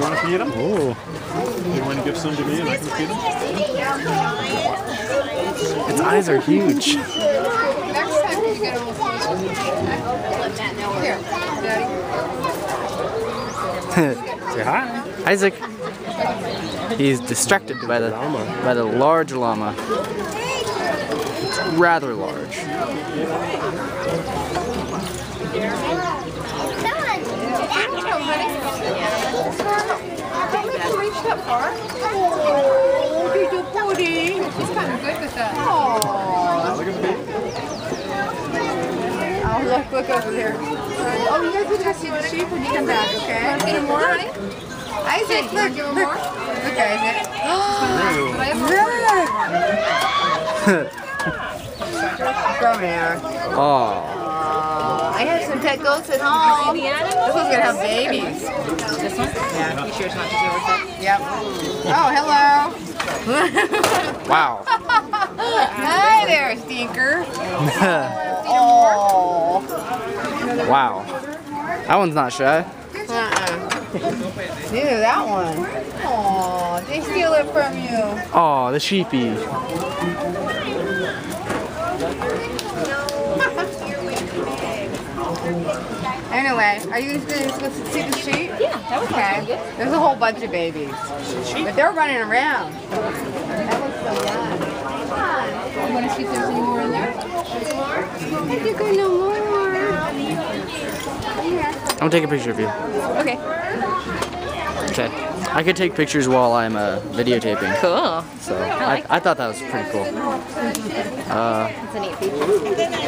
You want to feed them? Oh. You want to give some to me and I can feed them? Its eyes are huge. Next time you get almost let Matt know here. Say hi. Isaac. He's distracted by the large llama. It's rather large. Reached up far. Oh, little booty. He's kind of good with that. Oh, Look at the baby. oh, look over there. Oh, you guys will just see the sheep when you come back, okay? Want to get him more, honey? Isaac, look. Give him more? Look, Isaac. Come here. Oh. I have some pet goats at home. This one's going to have babies. This one? Yeah. You sure it's not just yours? Yep. Oh, hello. Wow. Hi there, stinker. Oh. Wow. That one's not shy. Neither that one. Oh, they steal it from you. Oh, the sheepy. Anyway, are you supposed to see the sheep? Yeah, that was okay. There's a whole bunch of babies. But they're running around. That looks so young. Come on. You want to see if there's any more in there? I think I know more. I'm gonna take a picture of you. Okay. Okay. I could take pictures while I'm videotaping. Cool. So I thought that was pretty cool. It's a neat feature.